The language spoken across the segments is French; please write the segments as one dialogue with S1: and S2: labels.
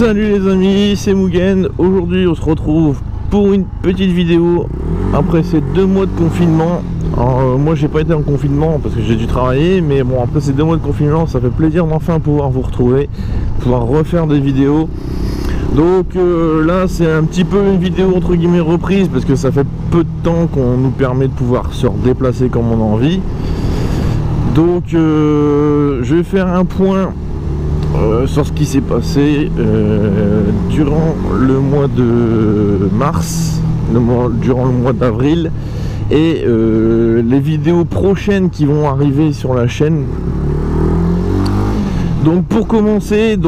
S1: Salut les amis, c'est Mugen. Aujourd'hui on se retrouve pour une petite vidéo après ces 2 mois de confinement. Alors, moi j'ai pas été en confinement parce que j'ai dû travailler, mais bon, après ces 2 mois de confinement, ça fait plaisir d'enfin pouvoir vous retrouver, pouvoir refaire des vidéos. Donc là c'est un petit peu une vidéo entre guillemets reprise parce que ça fait peu de temps qu'on nous permet de pouvoir se redéplacer comme on a envie. Donc je vais faire un point sur ce qui s'est passé durant le mois de mars, durant le mois d'avril et les vidéos prochaines qui vont arriver sur la chaîne. Donc pour commencer,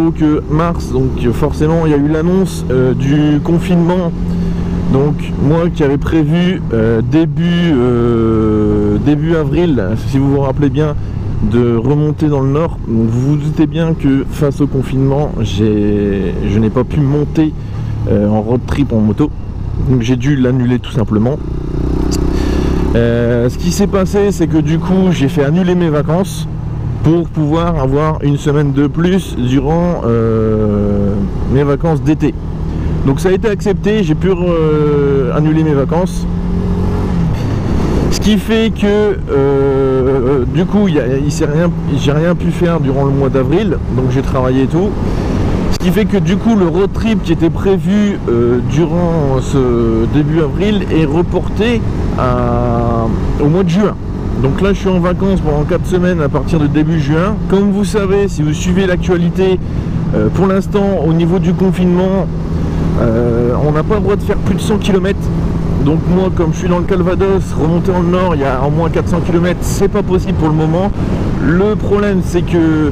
S1: mars, forcément il y a eu l'annonce du confinement. Donc moi qui avais prévu début avril, si vous vous rappelez bien, de remonter dans le nord. Donc vous vous doutez bien que face au confinement, je n'ai pas pu monter en road trip en moto. Donc j'ai dû l'annuler tout simplement. Ce qui s'est passé, c'est que du coup j'ai fait annuler mes vacances pour pouvoir avoir une semaine de plus durant mes vacances d'été. Donc ça a été accepté, j'ai pu annuler mes vacances. Ce qui fait que du coup j'ai rien pu faire durant le mois d'avril, donc j'ai travaillé et tout. Ce qui fait que du coup le road trip qui était prévu durant ce début avril est reporté au mois de juin. Donc là je suis en vacances pendant 4 semaines à partir de début juin. Comme vous savez, si vous suivez l'actualité, pour l'instant au niveau du confinement, on n'a pas le droit de faire plus de 100 km. Donc moi, comme je suis dans le Calvados, remonter dans le nord, il y a au moins 400 km, c'est pas possible pour le moment. Le problème, c'est que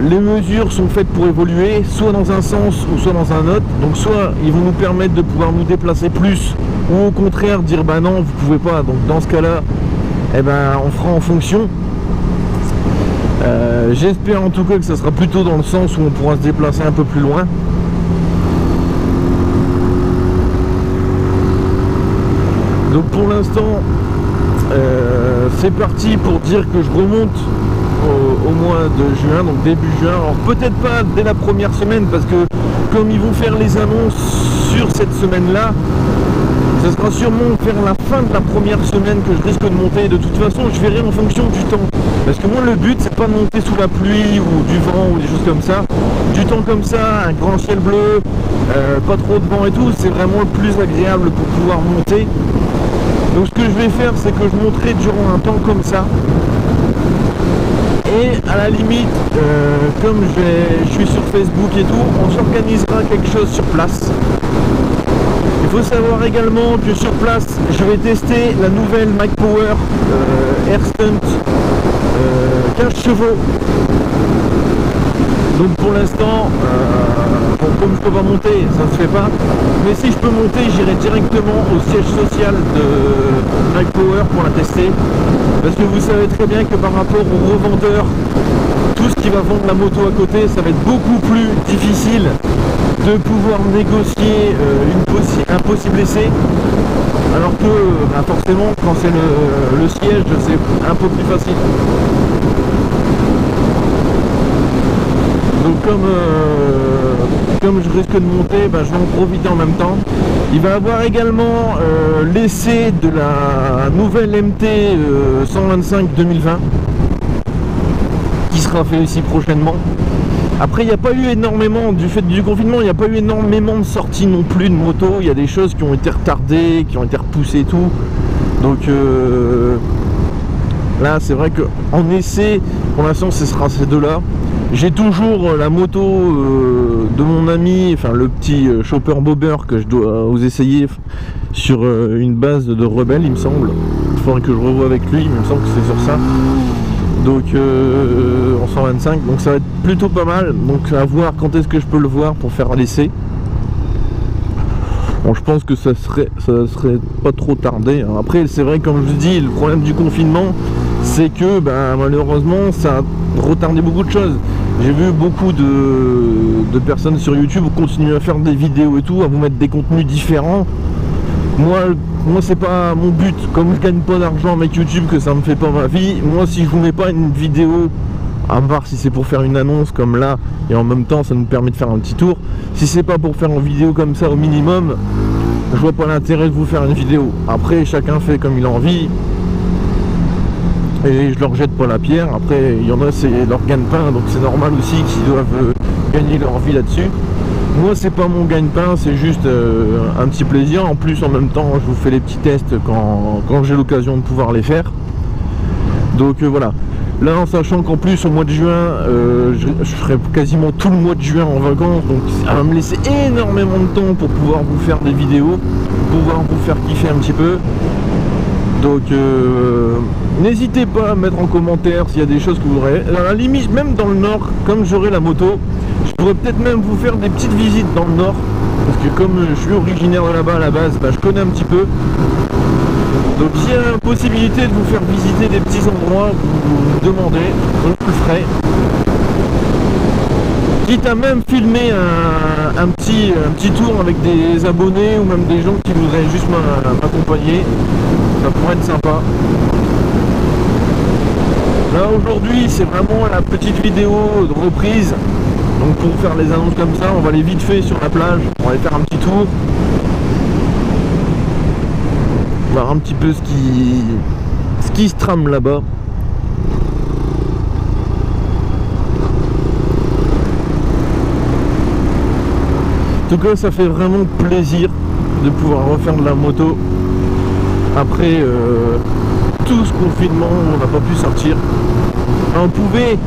S1: les mesures sont faites pour évoluer, soit dans un sens ou soit dans un autre. Donc soit ils vont nous permettre de pouvoir nous déplacer plus, ou au contraire dire bah non, vous pouvez pas. Donc dans ce cas-là, eh ben, on fera en fonction. J'espère en tout cas que ça sera plutôt dans le sens où on pourra se déplacer un peu plus loin. Donc pour l'instant c'est parti pour dire que je remonte au mois de juin, donc début juin. Alors peut-être pas dès la première semaine parce que comme ils vont faire les annonces sur cette semaine là, ce sera sûrement vers la fin de la première semaine que je risque de monter. De toute façon je verrai en fonction du temps, parce que moi le but c'est pas de monter sous la pluie ou du vent ou des choses comme ça. Du temps comme ça, un grand ciel bleu, pas trop de vent et tout, c'est vraiment le plus agréable pour pouvoir monter. Donc ce que je vais faire, c'est que je monterai durant un temps comme ça. Et à la limite, comme je suis sur Facebook et tout, on s'organisera quelque chose sur place. Il faut savoir également que sur place, je vais tester la nouvelle Mike Power Air Stunt 15 chevaux. Donc pour l'instant, comme je peux pas monter, ça ne se fait pas. Mais si je peux monter, j'irai directement au siège social de Mike Power pour la tester. Parce que vous savez très bien que par rapport aux revendeurs, tout ce qui va vendre la moto à côté, ça va être beaucoup plus difficile de pouvoir négocier un possible essai. Alors que forcément, quand c'est le siège, c'est un peu plus facile. Donc comme je risque de monter, je vais en profiter en même temps. Il va y avoir également l'essai de la nouvelle MT 125 2020 qui sera fait ici prochainement. Après il n'y a pas eu énormément, du fait du confinement, il n'y a pas eu énormément de sorties non plus de moto. Il y a des choses qui ont été retardées, qui ont été repoussées et tout. Donc là c'est vrai qu'en essai, pour l'instant ce sera ces deux-là. J'ai toujours la moto de mon ami, enfin le petit chopper bobber que je dois vous essayer sur une base de rebelle, il me semble. Il faudrait que je revoie avec lui, il me semble que c'est sur ça. Donc en 125, donc ça va être plutôt pas mal. Donc à voir quand est-ce que je peux le voir pour faire l'essai. Bon, je pense que ça serait pas trop tardé. Après c'est vrai, comme je vous dis, le problème du confinement, c'est que malheureusement ça a retardé beaucoup de choses. J'ai vu beaucoup de personnes sur YouTube continuer à faire des vidéos et tout, à vous mettre des contenus différents. Moi c'est pas mon but, comme je gagne pas d'argent avec YouTube, que ça me fait pas ma vie. Moi si je vous mets pas une vidéo à part si c'est pour faire une annonce comme là, et en même temps ça nous permet de faire un petit tour. Si c'est pas pour faire une vidéo comme ça au minimum, je vois pas l'intérêt de vous faire une vidéo. Après chacun fait comme il a envie, et je leur jette pas la pierre. Après il y en a, c'est leur gagne-pain, donc c'est normal aussi qu'ils doivent gagner leur vie là-dessus. Moi c'est pas mon gagne-pain, c'est juste un petit plaisir. En plus en même temps je vous fais les petits tests quand j'ai l'occasion de pouvoir les faire. Donc voilà. Là en sachant qu'en plus au mois de juin je ferai quasiment tout le mois de juin en vacances, donc ça va me laisser énormément de temps pour pouvoir vous faire des vidéos, pouvoir vous faire kiffer un petit peu. Donc n'hésitez pas à mettre en commentaire s'il y a des choses que vous voudrez. À la limite même dans le nord, comme j'aurai la moto, je pourrais peut-être même vous faire des petites visites dans le nord, parce que comme je suis originaire de là-bas à la base, bah, je connais un petit peu. Donc s'il y a la possibilité de vous faire visiter des petits endroits, vous me demandez, je le ferai. Quitte à même filmer un petit tour avec des abonnés ou même des gens qui voudraient juste m'accompagner, ça pourrait être sympa. Là aujourd'hui c'est vraiment la petite vidéo de reprise, donc pour faire les annonces comme ça, on va aller vite fait sur la plage, on va aller faire un petit tour. Voir un petit peu ce qui se trame là-bas. En tout cas ça fait vraiment plaisir de pouvoir refaire de la moto après tout ce confinement où on n'a pas pu sortir. On pouvait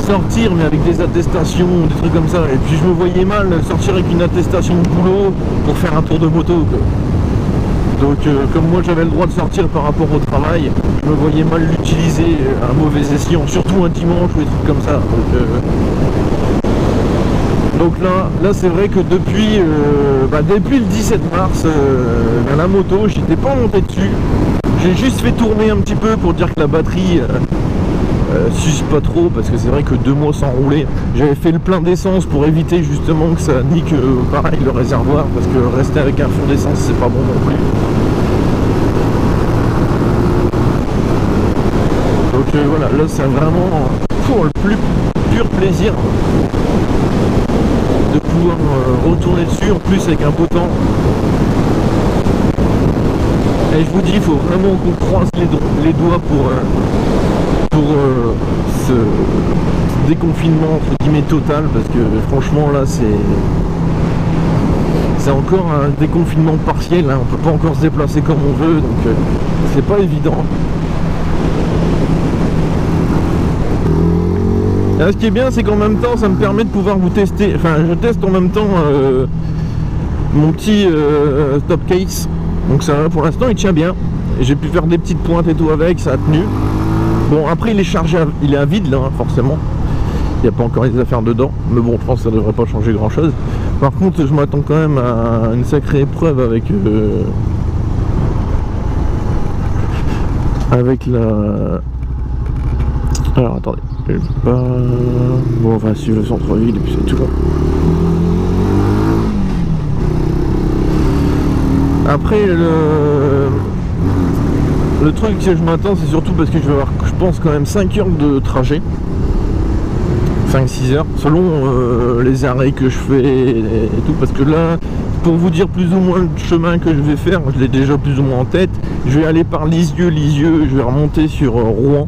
S1: sortir mais avec des attestations, des trucs comme ça, et puis je me voyais mal sortir avec une attestation de boulot pour faire un tour de moto quoi. Donc comme moi j'avais le droit de sortir par rapport au travail, je me voyais mal l'utiliser à mauvais escient, surtout un dimanche ou des trucs comme ça. Donc là c'est vrai que depuis le 17 mars, la moto, j'étais pas monté dessus. J'ai juste fait tourner un petit peu pour dire que la batterie s'use pas trop, parce que c'est vrai que 2 mois sans rouler, j'avais fait le plein d'essence pour éviter justement que ça nique pareil le réservoir, parce que rester avec un fond d'essence c'est pas bon non plus. Donc voilà, là c'est vraiment pour le plus pur plaisir de pouvoir retourner dessus, en plus avec un beau temps. Et je vous dis, il faut vraiment qu'on croise les doigts pour ce déconfinement entre guillemets total, parce que franchement là c'est encore un déconfinement partiel, hein. On peut pas encore se déplacer comme on veut, donc c'est pas évident. Là, ce qui est bien, c'est qu'en même temps ça me permet de pouvoir vous tester, enfin je teste en même temps mon petit top case, donc ça pour l'instant il tient bien. J'ai pu faire des petites pointes et tout avec, ça a tenu. Bon après il est chargé, il est à vide là hein, forcément, il n'y a pas encore les affaires dedans, mais bon je pense que ça devrait pas changer grand chose. Par contre je m'attends quand même à une sacrée épreuve avec la... Alors attendez, je vais pas... Bon on va suivre le centre-ville et puis c'est tout. Après le truc que je m'attends, c'est surtout parce que je vais avoir, je pense, quand même 5 heures de trajet, 5-6 heures selon les arrêts que je fais et tout, parce que là pour vous dire plus ou moins le chemin que je vais faire, je l'ai déjà plus ou moins en tête. Je vais aller par Lisieux, je vais remonter sur Rouen.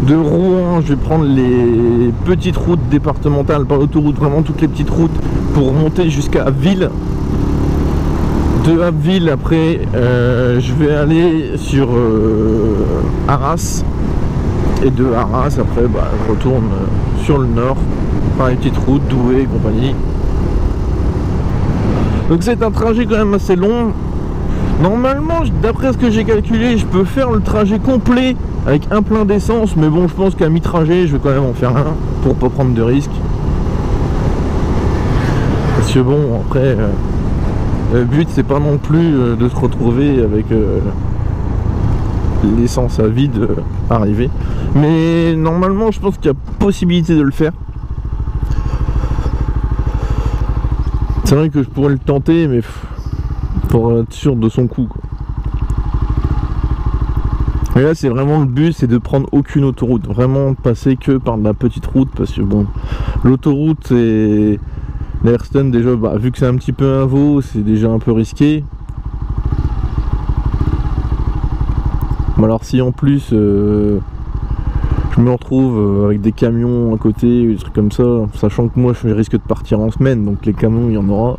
S1: De Rouen je vais prendre les petites routes départementales, pas l'autoroute, vraiment toutes les petites routes pour monter jusqu'à Abbeville. De Abbeville après je vais aller sur Arras, et de Arras après je retourne sur le nord par les petites routes, Douai et compagnie. Donc c'est un trajet quand même assez long. Normalement d'après ce que j'ai calculé, je peux faire le trajet complet avec un plein d'essence, mais bon je pense qu'à mi-trajet je vais quand même en faire un pour pas prendre de risques, parce que bon après le but c'est pas non plus de se retrouver avec l'essence à vide arrivée, mais normalement je pense qu'il y a possibilité de le faire. C'est vrai que je pourrais le tenter, mais pour être sûr de son coup quoi. Et là c'est vraiment le but, c'est de prendre aucune autoroute, vraiment passer que par de la petite route, parce que bon, l'autoroute et l'Ayrton déjà, bah, vu que c'est un petit peu un veau, c'est déjà un peu risqué. Bon, alors si en plus je me retrouve avec des camions à côté, des trucs comme ça, sachant que moi je risque de partir en semaine, donc les camions il y en aura,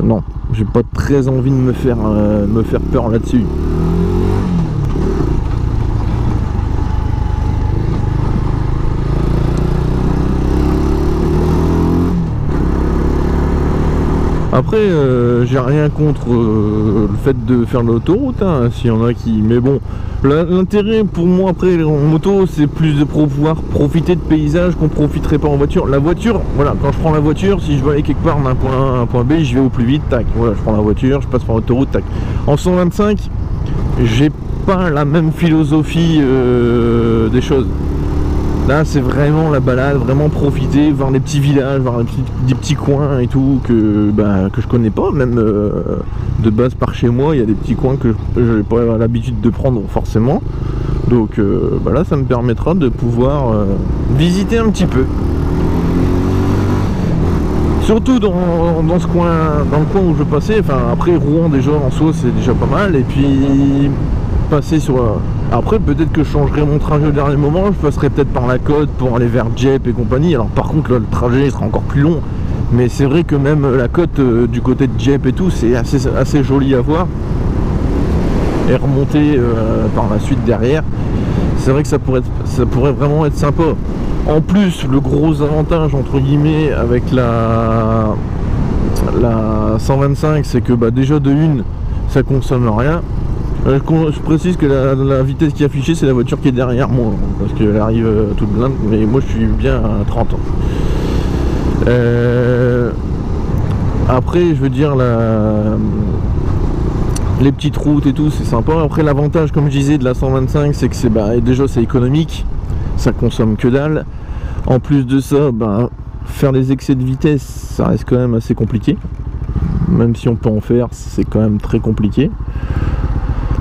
S1: non, j'ai pas très envie de me faire peur là-dessus. Après, j'ai rien contre le fait de faire de l'autoroute, hein, s'il y en a qui... Mais bon, l'intérêt pour moi après en moto, c'est plus de pouvoir profiter de paysages qu'on profiterait pas en voiture. La voiture, voilà, quand je prends la voiture, si je veux aller quelque part d'un point A à un point B, je vais au plus vite, tac, voilà, je prends la voiture, je passe par l'autoroute, tac. En 125, j'ai pas la même philosophie des choses. Là c'est vraiment la balade, vraiment profiter, voir les petits villages, voir des petits coins et tout que je connais pas, même de base par chez moi, il y a des petits coins que je n'ai pas l'habitude de prendre forcément. Donc là ça me permettra de pouvoir visiter un petit peu. Surtout dans ce coin, dans le coin où je passais, enfin après Rouen déjà en soi c'est déjà pas mal, et puis passer sur... Après peut-être que je changerai mon trajet au dernier moment, je passerai peut-être par la côte pour aller vers Dieppe et compagnie. Alors par contre là, le trajet sera encore plus long, mais c'est vrai que même la côte du côté de Dieppe et tout, c'est assez joli à voir. Et remonter par la suite derrière, c'est vrai que ça pourrait vraiment être sympa. En plus, le gros avantage entre guillemets avec la 125, c'est que déjà de une, ça consomme rien. Je précise que la vitesse qui est affichée, c'est la voiture qui est derrière moi, parce qu'elle arrive toute blinde, mais moi je suis bien à 30 ans. Après, je veux dire, les petites routes et tout, c'est sympa. Après, l'avantage, comme je disais, de la 125, c'est que déjà c'est économique, ça consomme que dalle. En plus de ça, faire des excès de vitesse, ça reste quand même assez compliqué. Même si on peut en faire, c'est quand même très compliqué.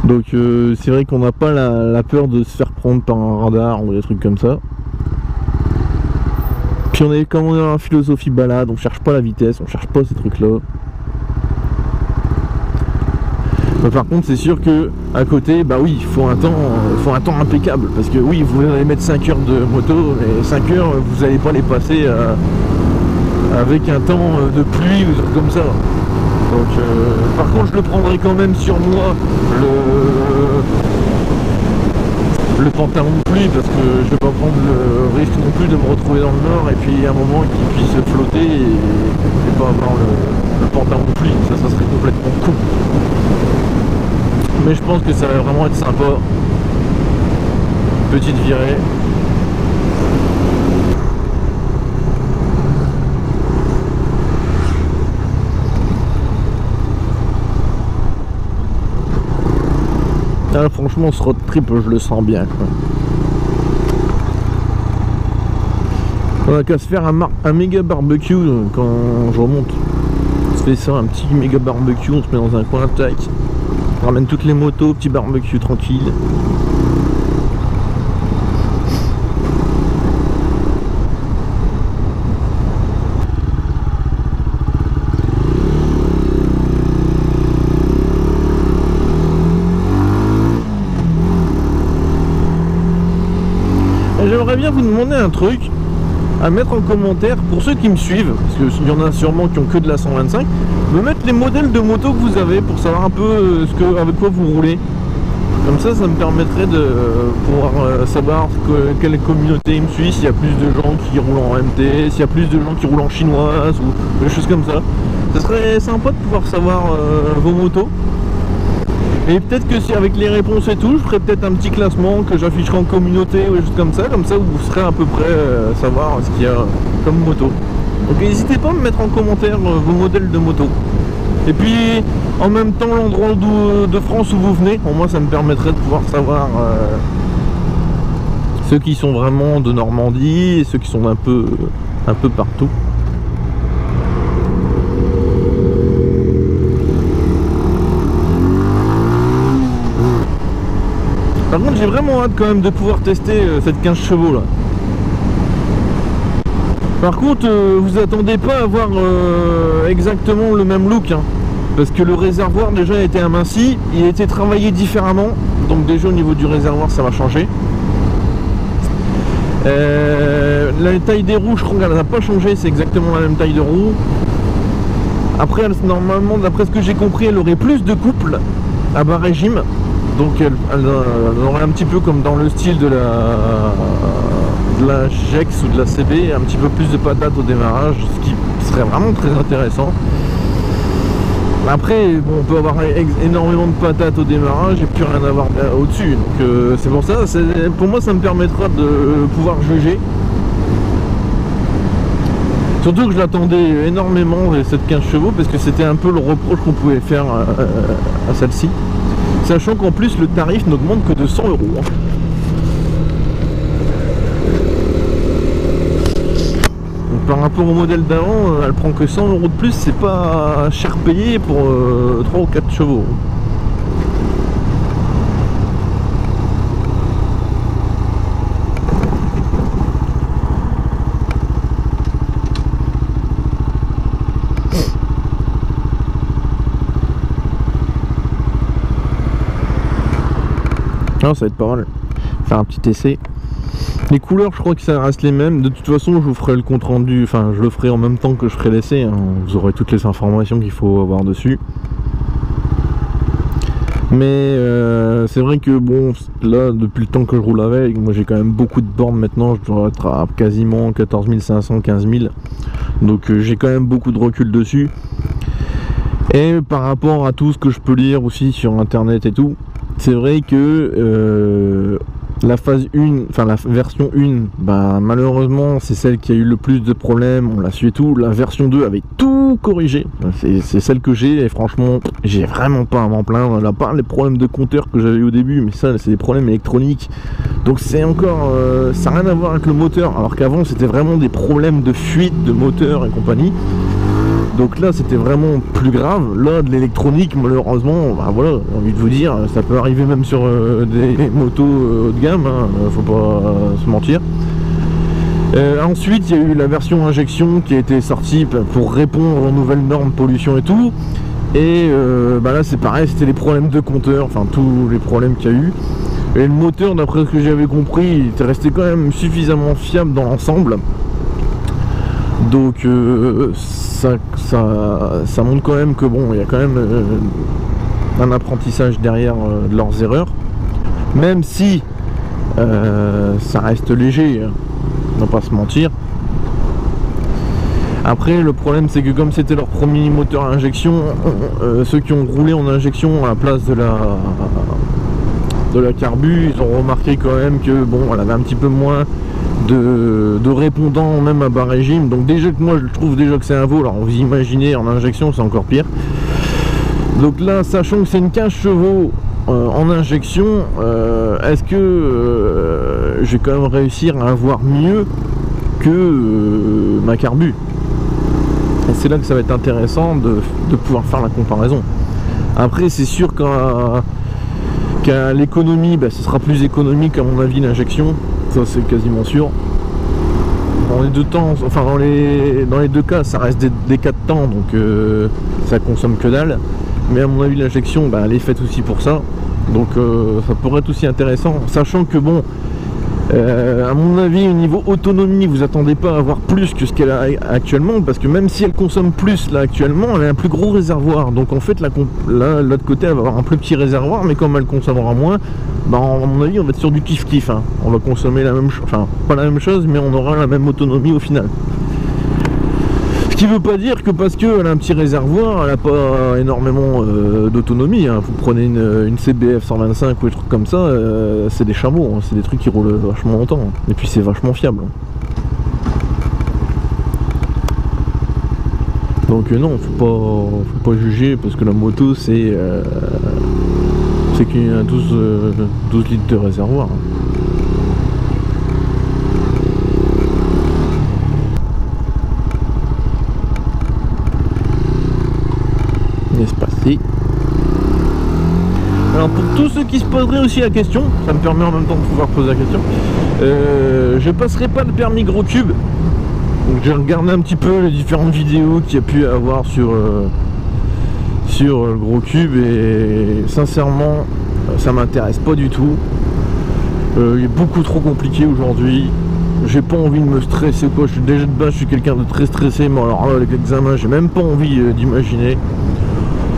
S1: Donc c'est vrai qu'on n'a pas la peur de se faire prendre par un radar ou des trucs comme ça. Puis comme on est dans la philosophie balade, on cherche pas la vitesse, on cherche pas ces trucs là. Mais par contre c'est sûr que à côté, oui, il faut un temps impeccable. Parce que oui, vous allez mettre 5 heures de moto, mais 5 heures vous n'allez pas les passer avec un temps de pluie ou des trucs comme ça. Donc par contre je le prendrai quand même sur moi, le pantalon de pluie, parce que je vais pas prendre le risque non plus de me retrouver dans le nord et puis à un moment qu'il puisse flotter et pas avoir le pantalon de pluie, ça serait complètement con. Mais je pense que ça va vraiment être sympa. Petite virée. Là, franchement ce road trip je le sens bien quoi. On a qu'à se faire un méga barbecue quand je remonte. On se fait ça, un petit méga barbecue, on se met dans un coin, tac. On ramène toutes les motos, petit barbecue tranquille. J'aimerais bien vous demander un truc à mettre en commentaire pour ceux qui me suivent, parce qu'il y en a sûrement qui ont que de la 125, me mettre les modèles de moto que vous avez pour savoir un peu avec quoi vous roulez. Comme ça, ça me permettrait de pouvoir savoir quelle communauté me suit, s'il y a plus de gens qui roulent en MT, s'il y a plus de gens qui roulent en chinoise ou des choses comme ça. Ça serait sympa de pouvoir savoir vos motos. Et peut-être que si avec les réponses et tout, je ferai peut-être un petit classement que j'afficherai en communauté ou des choses comme ça vous serez à peu près savoir ce qu'il y a comme moto. Donc n'hésitez pas à me mettre en commentaire vos modèles de moto. Et puis en même temps l'endroit de France où vous venez, pour moi ça me permettrait de pouvoir savoir ceux qui sont vraiment de Normandie et ceux qui sont un peu partout. Par contre j'ai vraiment hâte quand même de pouvoir tester cette 15 chevaux là. Par contre vous attendez pas à avoir exactement le même look hein, parce que le réservoir déjà a été aminci, il a été travaillé différemment, donc déjà au niveau du réservoir ça va changer. La taille des roues je crois qu'elle n'a pas changé, c'est exactement la même taille de roue. Après normalement d'après ce que j'ai compris elle aurait plus de couple à bas régime, donc elle aurait un petit peu comme dans le style de la GEX ou de la CB, un petit peu plus de patates au démarrage, ce qui serait vraiment très intéressant. Après bon, on peut avoir énormément de patates au démarrage et puis rien avoir au-dessus, donc c'est pour ça, pour moi ça me permettra de pouvoir juger. Surtout que je l'attendais énormément cette 15 chevaux parce que c'était un peu le reproche qu'on pouvait faire à celle-ci. Sachant qu'en plus le tarif n'augmente que de 100 €. Donc, par rapport au modèle d'avant, elle prend que 100 € de plus, c'est pas cher payé pour 3 ou 4 chevaux. Non, ça va être pas mal. Faire un petit essai. Les couleurs, je crois que ça reste les mêmes. De toute façon, je vous ferai le compte rendu. Enfin, je le ferai en même temps que je ferai l'essai. Hein. Vous aurez toutes les informations qu'il faut avoir dessus. Mais c'est vrai que bon, là, depuis le temps que je roule avec, moi j'ai quand même beaucoup de bornes maintenant. Je dois être à quasiment 14 500, 15 000. Donc j'ai quand même beaucoup de recul dessus. Et par rapport à tout ce que je peux lire aussi sur internet et tout, c'est vrai que la phase 1, enfin la version 1, bah, malheureusement c'est celle qui a eu le plus de problèmes, on l'a su et tout. La version 2 avait tout corrigé, c'est celle que j'ai et franchement j'ai vraiment pas à m'en plaindre, à part les problèmes de compteur que j'avais au début, mais ça c'est des problèmes électroniques, donc c'est encore, ça n'a rien à voir avec le moteur, alors qu'avant c'était vraiment des problèmes de fuite de moteur et compagnie. Donc là c'était vraiment plus grave. Là de l'électronique malheureusement, bah voilà, j'ai envie de vous dire, ça peut arriver même sur des motos haut de gamme, hein, faut pas se mentir. Ensuite il y a eu la version injection qui a été sortie pour répondre aux nouvelles normes pollution et tout. Et bah là c'est pareil, c'était les problèmes de compteur, enfin tous les problèmes qu'il y a eu. Et le moteur, d'après ce que j'avais compris, il était resté quand même suffisamment fiable dans l'ensemble. Donc ça montre quand même que bon, il y a quand même un apprentissage derrière de leurs erreurs, même si ça reste léger, on va pas se mentir. Après le problème c'est que comme c'était leur premier moteur à injection, ceux qui ont roulé en injection à la place de la carbu, ils ont remarqué quand même que bon, elle avait un petit peu moins de répondants même à bas régime, donc déjà que moi je trouve déjà que c'est un veau, alors vous imaginez en injection c'est encore pire. Donc là, sachant que c'est une 15 chevaux en injection, est-ce que je vais quand même réussir à avoir mieux que ma carbu? Et c'est là que ça va être intéressant de pouvoir faire la comparaison. Après c'est sûr qu'à l'économie, bah, ce sera plus économique à mon avis l'injection, ça c'est quasiment sûr. Dans les deux temps, enfin dans les deux cas ça reste des cas de temps, donc ça consomme que dalle. Mais à mon avis l'injection, bah, elle est faite aussi pour ça, donc ça pourrait être aussi intéressant, sachant que bon, à mon avis au niveau autonomie vous attendez pas à avoir plus que ce qu'elle a actuellement, parce que même si elle consomme plus là actuellement, elle a un plus gros réservoir, donc en fait là l'autre côté elle va avoir un plus petit réservoir, mais comme elle consommera moins, bah, à mon avis on va être sur du kiff kiff, hein. On va consommer la même chose, enfin pas la même chose, mais on aura la même autonomie au final. Ce qui veut pas dire que parce qu'elle a un petit réservoir, elle n'a pas énormément d'autonomie, hein. Vous prenez une CBF 125 ou des trucs comme ça, c'est des chameaux, hein. C'est des trucs qui roulent vachement longtemps, hein. Et puis c'est vachement fiable, hein. Donc non, faut pas juger, parce que la moto c'est qu'il y a 12 litres de réservoir, hein. Alors pour tous ceux qui se poseraient aussi la question, ça me permet en même temps de pouvoir poser la question, je passerai pas le permis gros cube. Donc j'ai regardé un petit peu les différentes vidéos qu'il y a pu avoir sur le gros cube et sincèrement ça m'intéresse pas du tout. Il est beaucoup trop compliqué aujourd'hui. J'ai pas envie de me stresser quoi. Je suis déjà de base, je suis quelqu'un de très stressé, mais alors là avec l'examen j'ai même pas envie d'imaginer.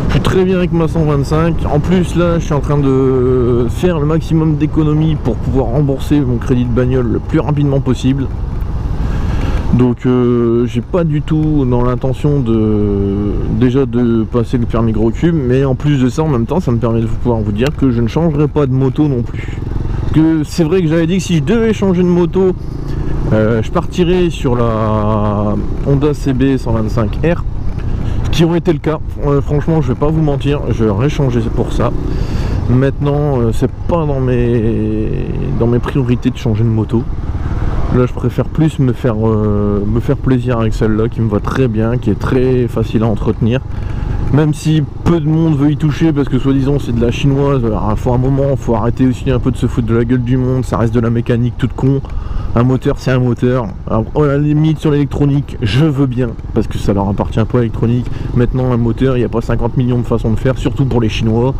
S1: Je suis très bien avec ma 125. En plus là je suis en train de faire le maximum d'économies pour pouvoir rembourser mon crédit de bagnole le plus rapidement possible. Donc j'ai pas du tout dans l'intention déjà de passer le permis gros cube, mais en plus de ça en même temps ça me permet de pouvoir vous dire que je ne changerai pas de moto non plus. Que c'est vrai que j'avais dit que si je devais changer de moto, je partirais sur la Honda CB 125R, ce qui aurait été le cas. Franchement je vais pas vous mentir, j'aurais changé pour ça. Maintenant c'est pas dans mes priorités de changer de moto. Là je préfère plus me faire plaisir avec celle-là qui me va très bien, qui est très facile à entretenir. Même si peu de monde veut y toucher parce que soi-disant c'est de la chinoise, alors, faut un moment, faut arrêter aussi un peu de se foutre de la gueule du monde, ça reste de la mécanique toute con. Un moteur c'est un moteur. Alors, à la limite sur l'électronique, je veux bien, parce que ça leur appartient pas à l'électronique. Maintenant un moteur, il n'y a pas 50 millions de façons de faire, surtout pour les Chinois.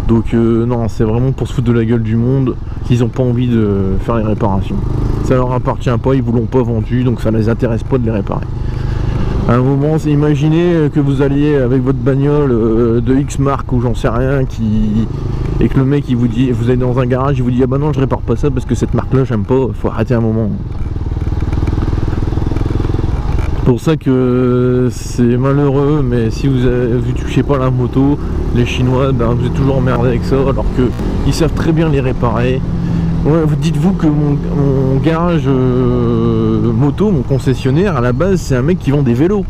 S1: Donc non, c'est vraiment pour se foutre de la gueule du monde qu'ils n'ont pas envie de faire les réparations. Ça leur appartient pas, ils vous l'ont pas vendu, donc ça les intéresse pas de les réparer. À un moment, c'est imaginez que vous alliez avec votre bagnole de X marque ou j'en sais rien, et que le mec il vous dit, vous allez dans un garage, il vous dit ah bah non je répare pas ça parce que cette marque là j'aime pas, faut arrêter un moment. C'est pour ça que c'est malheureux, mais si vous touchez pas la moto, les Chinois, ben, vous êtes toujours emmerdé avec ça, alors qu'ils savent très bien les réparer. Ouais, vous dites-vous que mon garage moto, mon concessionnaire, à la base, c'est un mec qui vend des vélos.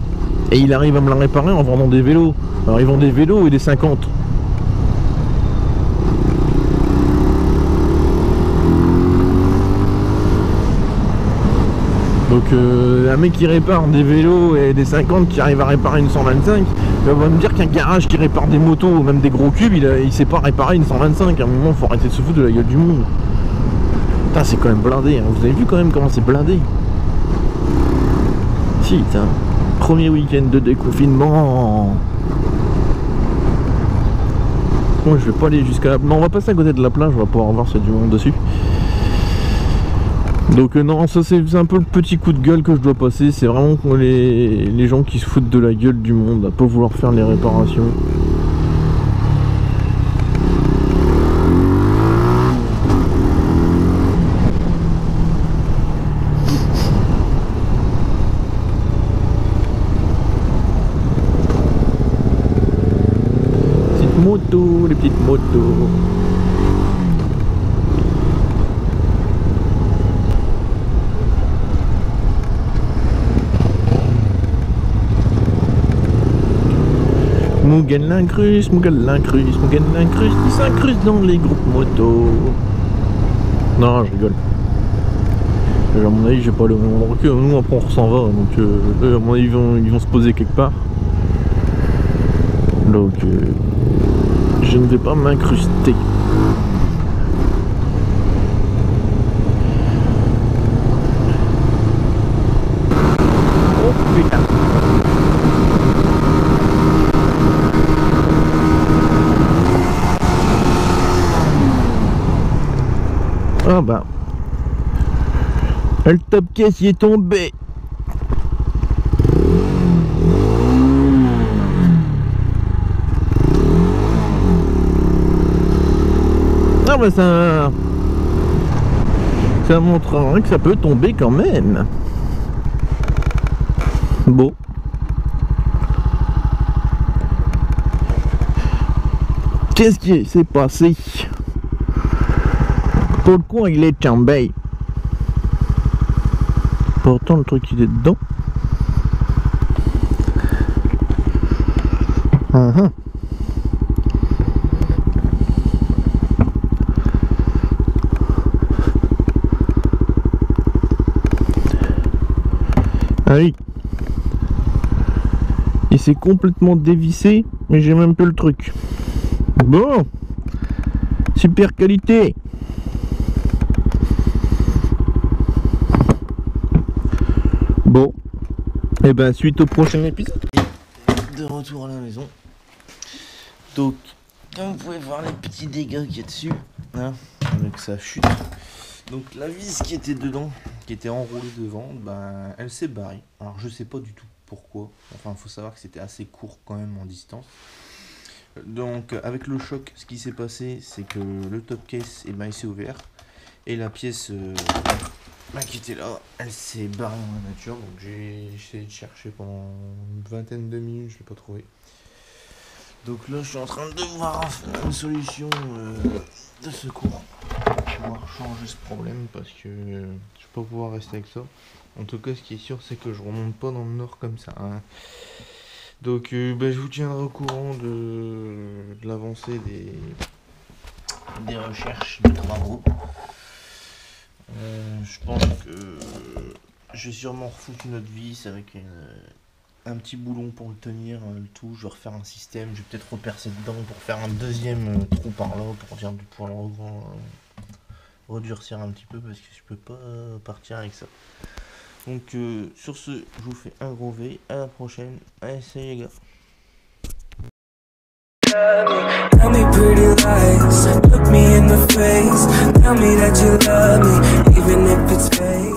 S1: Et il arrive à me la réparer en vendant des vélos. Alors ils vendent des vélos et des 50. Donc un mec qui répare des vélos et des 50 qui arrive à réparer une 125, il va me dire qu'un garage qui répare des motos ou même des gros cubes, il sait pas réparer une 125. À un moment, faut arrêter de se foutre de la gueule du monde. Putain, c'est quand même blindé, hein. Vous avez vu quand même comment c'est blindé? Si, putain. Premier week-end de déconfinement. Bon, je vais pas aller jusqu'à la... Non, on va passer à côté de la plage, on va pouvoir voir s'il y a du monde dessus. Donc non, ça c'est un peu le petit coup de gueule que je dois passer. C'est vraiment pour les gens qui se foutent de la gueule du monde, à pas vouloir faire les réparations. Les petites motos. Mugen l'incruste, il s'incruste dans les groupes motos. Non, je rigole. À mon avis, j'ai pas le même endroit que nous, après on s'en va, donc à mon avis, ils vont se poser quelque part. Donc je ne vais pas m'incruster. Oh putain. Ah bah le top case y est tombé. Ah bah ça montrera que ça peut tomber quand même. Bon. Qu'est-ce qui s'est passé? Pourquoi il est tombé? Pourtant le truc il est dedans. Ah oui. Il s'est complètement dévissé, mais j'ai même plus le truc. Bon. Super qualité. Bon, et ben suite au prochain épisode. De retour à la maison. Donc, comme vous pouvez voir les petits dégâts qu'il y a dessus, hein, avec sa chute. Donc la vis qui était dedans, qui était enroulée devant, ben elle s'est barrée. Alors je sais pas du tout pourquoi. Enfin, il faut savoir que c'était assez court quand même en distance. Donc avec le choc, ce qui s'est passé, c'est que le top case, eh ben, il s'est ouvert et la pièce qui était là, elle s'est barrée dans la nature. Donc j'ai essayé de chercher pendant une vingtaine de minutes, je l'ai pas trouvé. Donc là, je suis en train de voir une solution de secours pour pouvoir changer ce problème parce que je vais pas pouvoir rester avec ça. En tout cas, ce qui est sûr, c'est que je remonte pas dans le nord comme ça. Hein. Donc, je vous tiendrai au courant de l'avancée des recherches de travaux. Je pense que je vais sûrement refoutre une autre vis avec un petit boulon pour le tenir, le tout. Je vais refaire un système, je vais peut-être repercer dedans pour faire un deuxième trou par là pour le redurcir un petit peu parce que je peux pas partir avec ça. Donc sur ce, je vous fais un gros V, à la prochaine, allez salut les gars. Tell me pretty lies, look me in the face, tell me that you love me, even if it's fake.